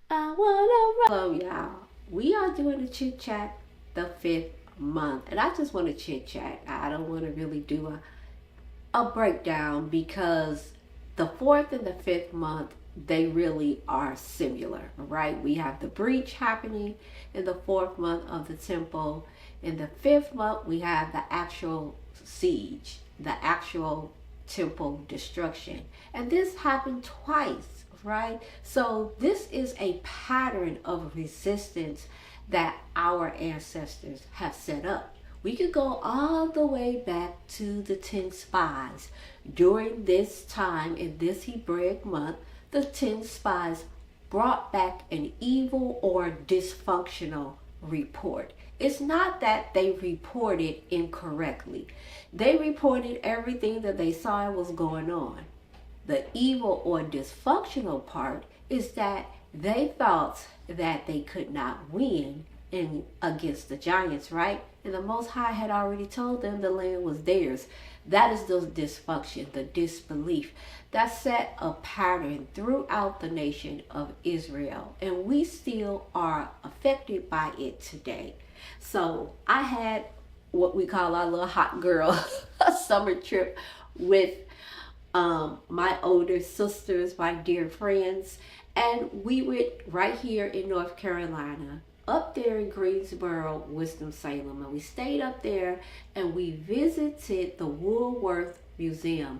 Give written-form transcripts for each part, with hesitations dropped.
I wanna Hello, y'all. We are doing the chit chat the fifth month, and I just want to chit chat. I don't want to really do a breakdown because the fourth and the fifth month they really are similar, right? We have the breach happening in the fourth month of the temple. In the fifth month, we have the actual siege, the actual temple destruction, and this happened twice, right? So this is a pattern of resistance that our ancestors have set up. We could go all the way back to the 10 spies. During this time in this Hebraic month, the 10 spies brought back an evil or dysfunctional report. It's not that they reported incorrectly. They reported everything that they saw was going on. The evil or dysfunctional part is that they thought that they could not win against the giants, right? And the Most High had already told them the land was theirs. That is the dysfunction, the disbelief that set a pattern throughout the nation of Israel. And we still are affected by it today. So I had what we call our little hot girl summer trip with my older sisters, my dear friends, and we went right here in North Carolina, up there in Greensboro, Winston-Salem, and we stayed up there and we visited the Woolworth Museum.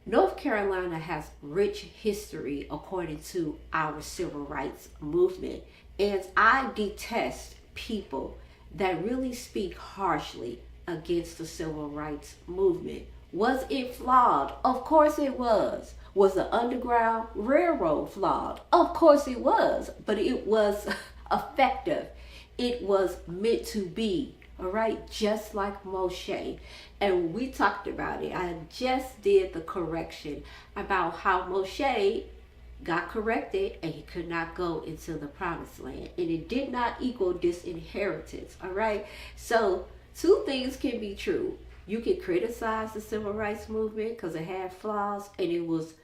North Carolina has rich history according to our civil rights movement, and I detest people that really speak harshly against the civil rights movement. Was it flawed? Of course it was. Was the Underground Railroad flawed? Of course it was, but it was effective. It was meant to be, all right, just like Moshe. And we talked about it. I just did the correction about how Moshe got corrected and he could not go into the promised land. And it did not equal disinheritance, all right? So two things can be true. You can criticize the civil rights movement because it had flaws, and it was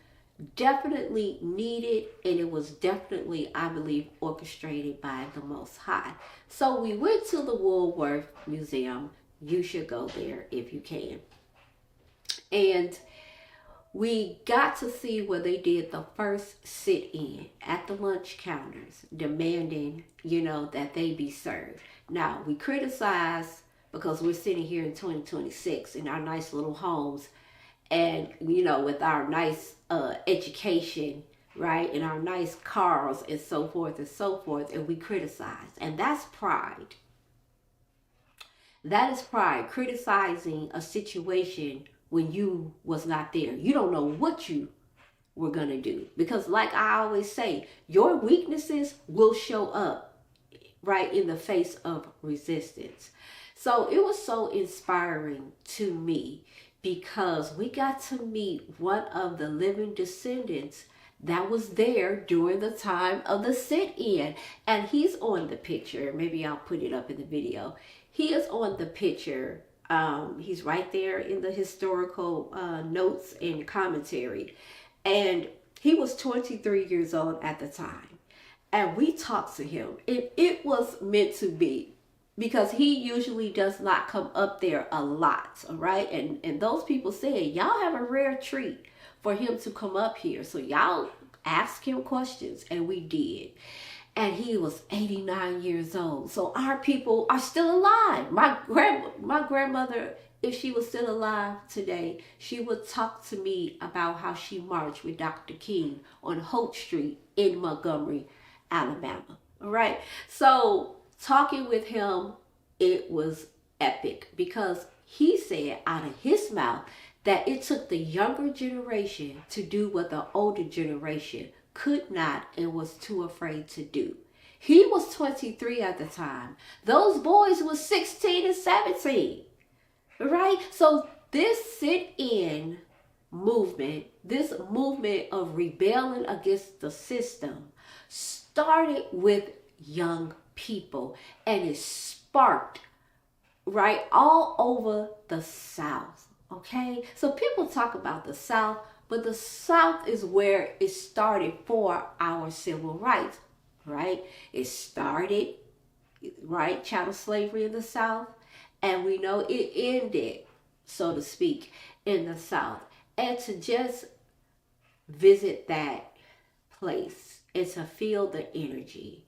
definitely needed, and it was definitely, I believe, orchestrated by the Most High. So we went to the Woolworth Museum. You should go there if you can. And we got to see where they did the first sit-in at the lunch counters, demanding, that they be served. Now, we criticize because we're sitting here in 2026 in our nice little homes and, with our nice education, right, and our nice cars and so forth and so forth, and we criticize. And that's pride. That is pride, criticizing a situation when you was not there. You don't know what you were going to do. Because like I always say, your weaknesses will show up right in the face of resistance. So it was so inspiring to me because we got to meet one of the living descendants that was there during the time of the sit-in. And he's on the picture. Maybe I'll put it up in the video. He is on the picture. He's right there in the historical notes and commentary. And he was 23 years old at the time. And we talked to him. It was meant to be, because he usually does not come up there a lot, all right? And those people said, y'all have a rare treat for him to come up here. So y'all ask him questions, and we did. And he was 89 years old. So our people are still alive. My grandmother, if she was still alive today, she would talk to me about how she marched with Dr. King on Hope Street in Montgomery, Alabama. All right. So talking with him, it was epic because he said out of his mouth that it took the younger generation to do what the older generation could not and was too afraid to do. He was 23 at the time. Those boys was 16 and 17. Right? So this sit-in movement, this movement of rebelling against the system started with young people, and it sparked right all over the South. Okay, so people talk about the South, But the South is where it started for our civil rights, right? It started, right, chattel slavery in the South, and we know it ended, so to speak, in the South. And to just visit that place and to feel the energy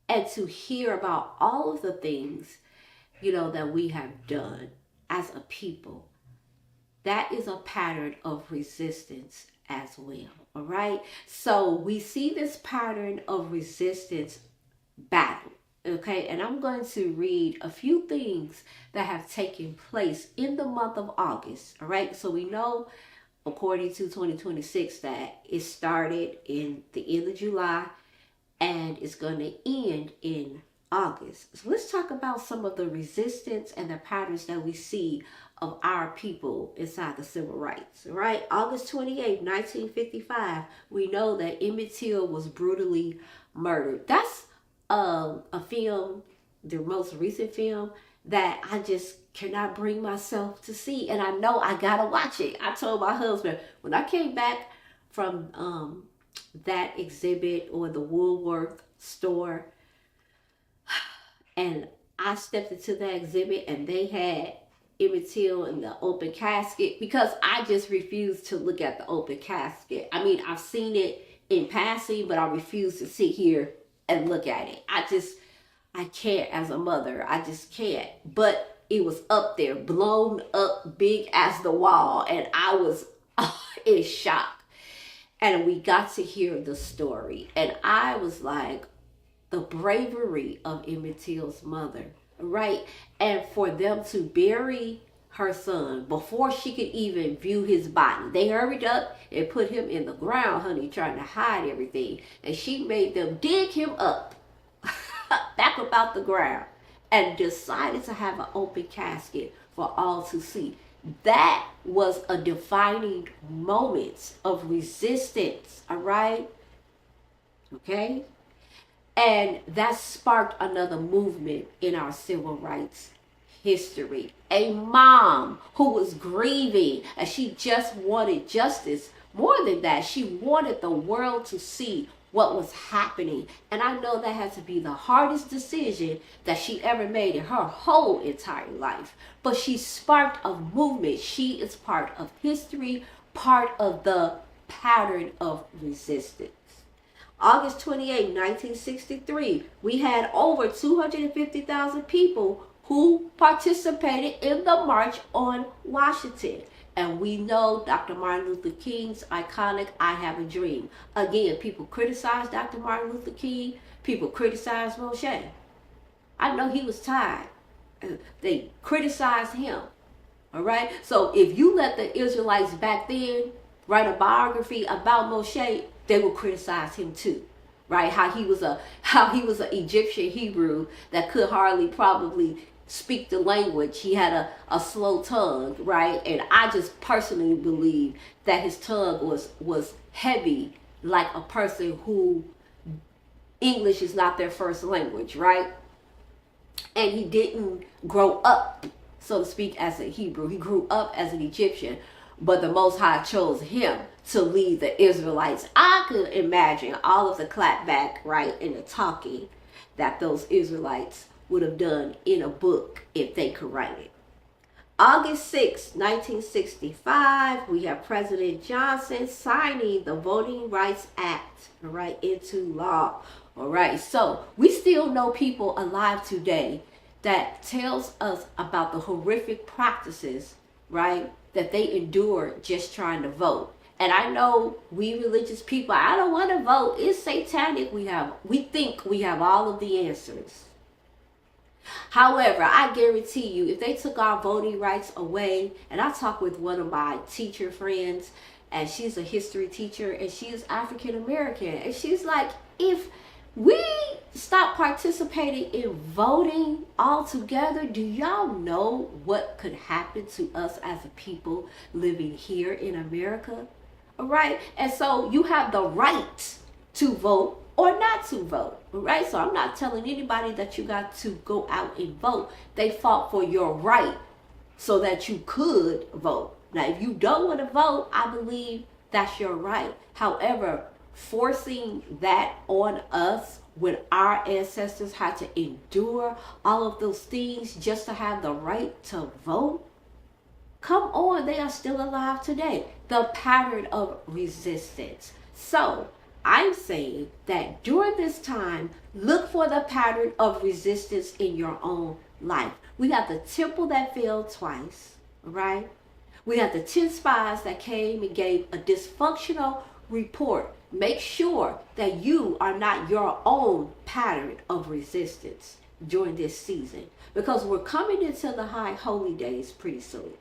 and to hear about all of the things, that we have done as a people, that is a pattern of resistance as well. All right. So we see this pattern of resistance battle. Okay. And I'm going to read a few things that have taken place in the month of August. All right. So we know, according to 2026, that it started in the end of July and it's going to end in August. So let's talk about some of the resistance and the patterns that we see of our people inside the civil rights. Right? August 28, 1955, we know that Emmett Till was brutally murdered. That's a film, the most recent film, that I just cannot bring myself to see. And I know I gotta watch it. I told my husband when I came back from that exhibit or the Woolworth store, and I stepped into that exhibit and they had Emmett Till in the open casket, because I just refused to look at the open casket. I mean, I've seen it in passing, but I refuse to sit here and look at it. I can't as a mother. I just can't. But it was up there, blown up big as the wall, and I was in shock. And we got to hear the story, and I was like, the bravery of Emmett Till's mother, right? And for them to bury her son before she could even view his body. They hurried up and put him in the ground, honey, trying to hide everything. And she made them dig him up, back about the ground, and decided to have an open casket for all to see. That was a defining moment of resistance, all right? Okay? And that sparked another movement in our civil rights history. A mom who was grieving and she just wanted justice. More than that, she wanted the world to see what was happening. And I know that had to be the hardest decision that she ever made in her whole entire life. But she sparked a movement. She is part of history, part of the pattern of resistance. August 28, 1963, we had over 250,000 people who participated in the March on Washington. And we know Dr. Martin Luther King's iconic I Have a Dream. Again, people criticize Dr. Martin Luther King. People criticize Moshe. I know he was tired. They criticized him. All right? So if you let the Israelites back then write a biography about Moshe, they will criticize him too. Right? How he was an Egyptian Hebrew that could hardly probably speak the language. He had a slow tongue, right? And I just personally believe that his tongue was heavy, like a person who English is not their first language, right? And he didn't grow up, so to speak, as a Hebrew. He grew up as an Egyptian, but the Most High chose him to lead the Israelites. I could imagine all of the clapback, right, and the talking that those Israelites would have done in a book if they could write it. August 6, 1965, we have President Johnson signing the Voting Rights Act, all right, into law. All right, so we still know people alive today that tells us about the horrific practices, right, that they endure just trying to vote. And I know we religious people, I don't want to vote. It's satanic. We think we have all of the answers. However, I guarantee you, if they took our voting rights away, and I talked with one of my teacher friends, and she's a history teacher, and she is African American, and she's like, if we stop participating in voting altogether, do y'all know what could happen to us as a people living here in America? All right, and so you have the right to vote or not to vote, right? So I'm not telling anybody that you got to go out and vote. They fought for your right so that you could vote. Now, if you don't want to vote, I believe that's your right. However, forcing that on us when our ancestors had to endure all of those things just to have the right to vote, come on, they are still alive today. The pattern of resistance. So I'm saying that during this time, look for the pattern of resistance in your own life. We have the temple that fell twice, right? We have the 10 spies that came and gave a dysfunctional report. Make sure that you are not your own pattern of resistance during this season, because we're coming into the high holy days pretty soon.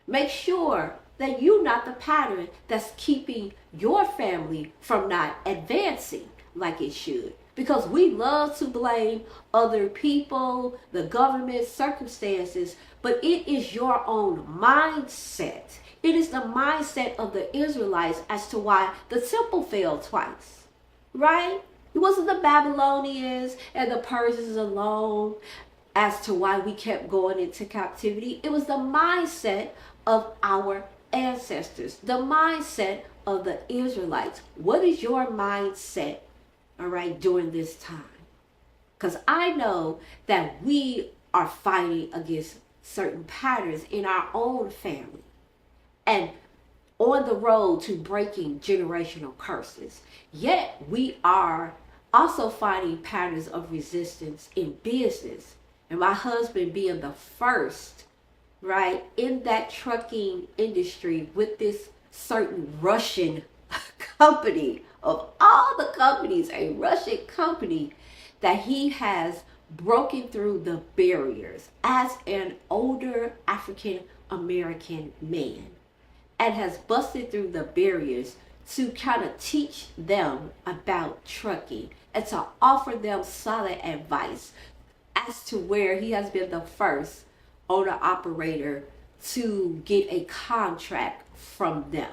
Make sure that you're not the pattern that's keeping your family from not advancing like it should. Because we love to blame other people, the government, circumstances, but it is your own mindset. It is the mindset of the Israelites as to why the temple fell twice, right? It wasn't the Babylonians and the Persians alone as to why we kept going into captivity. It was the mindset of our ancestors, the mindset of the Israelites. What is your mindset, all right, during this time? Because I know that we are fighting against certain patterns in our own family and on the road to breaking generational curses. Yet we are also fighting patterns of resistance in business. And my husband being the first, right, in that trucking industry with this certain Russian company, of all the companies, a Russian company, that he has broken through the barriers as an older African American man and has busted through the barriers to kind of teach them about trucking and to offer them solid advice as to where he has been the first owner operator to get a contract from them.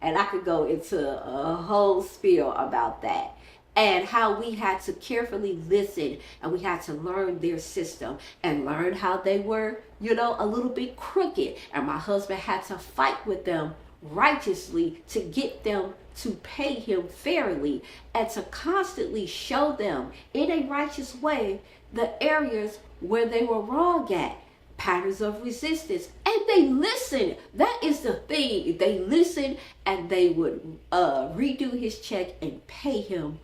And I could go into a whole spiel about that and how we had to carefully listen and we had to learn their system and learn how they were, a little bit crooked. And my husband had to fight with them righteously to get them to pay him fairly and to constantly show them in a righteous way the areas where they were wrong at, patterns of resistance. And they listened. That is the thing. They listened and they would redo his check and pay him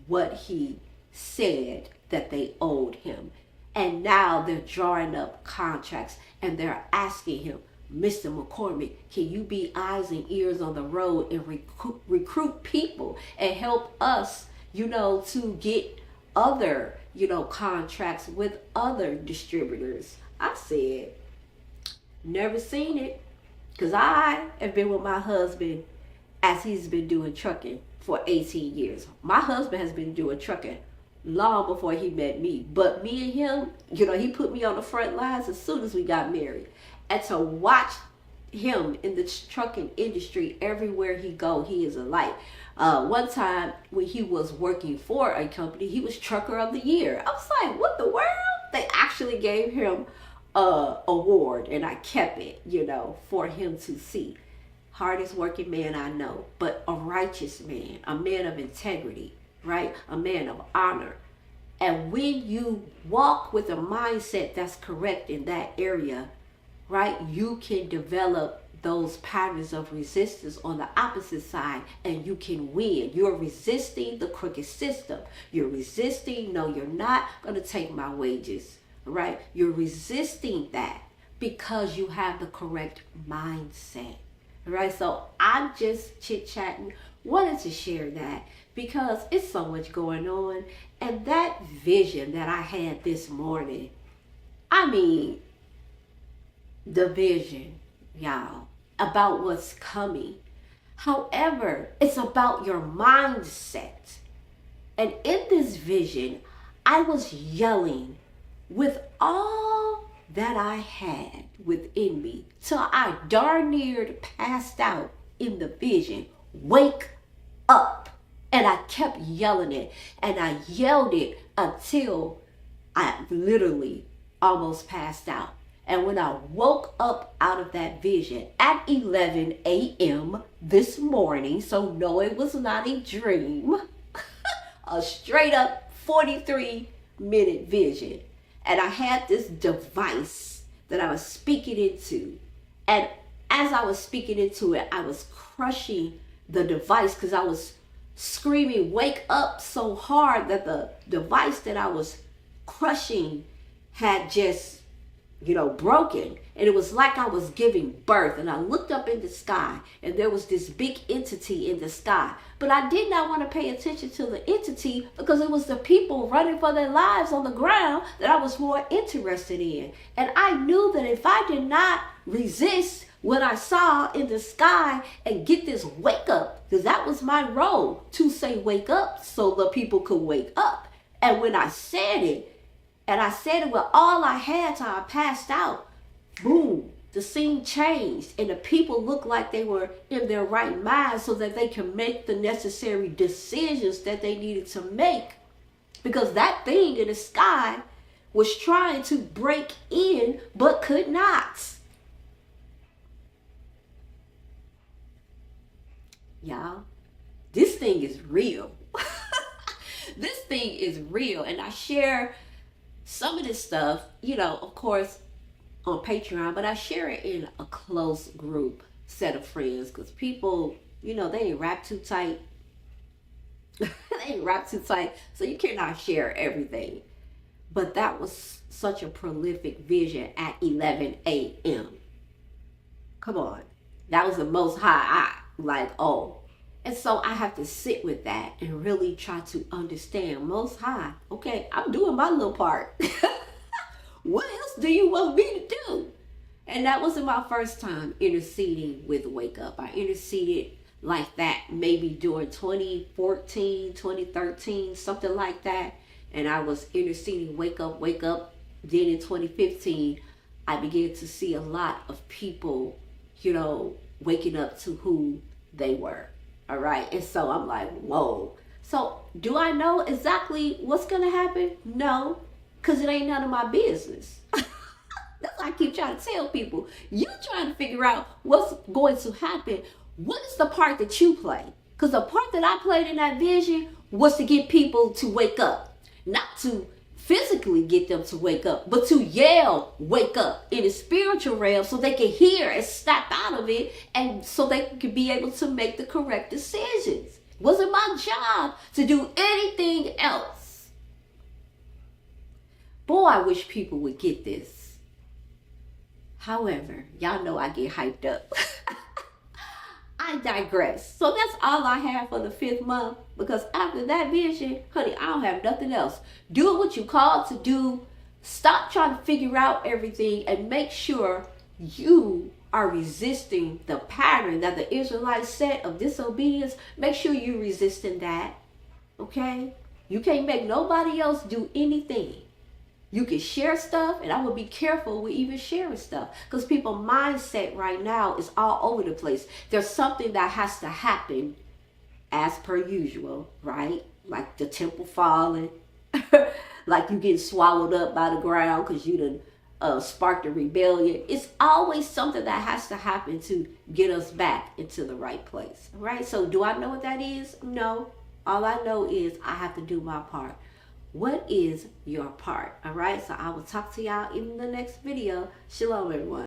what he said that they owed him. And now they're drawing up contracts and they're asking him, Mr. McCormick, can you be eyes and ears on the road and recruit people and help us, to get other, contracts with other distributors? I said, never seen it, because I have been with my husband as he's been doing trucking for 18 years. My husband has been doing trucking long before he met me. But me and him, he put me on the front lines as soon as we got married. And to watch him in the trucking industry, everywhere he go, he is a light. One time when he was working for a company, he was trucker of the year. I was like, what the world? They actually gave him a award and I kept it, for him to see. Hardest working man I know, but a righteous man, a man of integrity, right? A man of honor. And when you walk with a mindset that's correct in that area, right, you can develop those patterns of resistance on the opposite side and you can win. You're resisting the crooked system. You're resisting, no, you're not going to take my wages, right? You're resisting that because you have the correct mindset, right? So I'm just chit-chatting, wanted to share that because it's so much going on. And that vision that I had this morning, the vision, y'all, about what's coming. However, it's about your mindset. And in this vision, I was yelling with all that I had within me till I darn near passed out in the vision. Wake up. And I kept yelling it. And I yelled it until I literally almost passed out. And when I woke up out of that vision at 11 a.m. this morning, so no, it was not a dream, a straight up 43-minute vision. And I had this device that I was speaking into. And as I was speaking into it, I was crushing the device because I was screaming, "Wake up," so hard that the device that I was crushing had just, broken. And it was like I was giving birth. And I looked up in the sky and there was this big entity in the sky. But I did not want to pay attention to the entity because it was the people running for their lives on the ground that I was more interested in. And I knew that if I did not resist what I saw in the sky and get this wake up, because that was my role, to say wake up so the people could wake up. And when I said it, and I said it with all I had till I passed out, boom, the scene changed and the people looked like they were in their right mind so that they can make the necessary decisions that they needed to make. Because that thing in the sky was trying to break in but could not. Y'all, this thing is real. This thing is real. And I share some of this stuff, of course, on Patreon, but I share it in a close group set of friends because people, they ain't wrapped too tight. They ain't wrapped too tight, so you cannot share everything. But that was such a prolific vision at 11 a.m. Come on. That was the most high. Oh. And so I have to sit with that and really try to understand most high. Okay, I'm doing my little part. What else do you want me to do? And that wasn't my first time interceding with Wake Up. I interceded like that maybe during 2014, 2013, something like that. And I was interceding Wake Up, Wake Up. Then in 2015, I began to see a lot of people, waking up to who they were. All right. And so I'm like, whoa. So do I know exactly what's going to happen? No, because it ain't none of my business. That's why I keep trying to tell people, you trying to figure out what's going to happen. What is the part that you play? Because the part that I played in that vision was to get people to wake up, not to physically get them to wake up, but to yell, wake up in the spiritual realm so they can hear and snap out of it and so they can be able to make the correct decisions. It wasn't my job to do anything else. Boy, I wish people would get this. However, y'all know I get hyped up. I digress. So that's all I have for the 5th month, because after that vision, honey, I don't have nothing else. Do what you called to do. Stop trying to figure out everything and make sure you are resisting the pattern that the Israelites set of disobedience. Make sure you're resisting that. Okay? You can't make nobody else do anything. You can share stuff, and I would be careful with even sharing stuff because people's mindset right now is all over the place. There's something that has to happen as per usual, right? Like the temple falling, like you getting swallowed up by the ground because you done sparked a rebellion. It's always something that has to happen to get us back into the right place, right? So do I know what that is? No. All I know is I have to do my part. What is your part? All right, so I will talk to y'all in the next video. Shalom, everyone.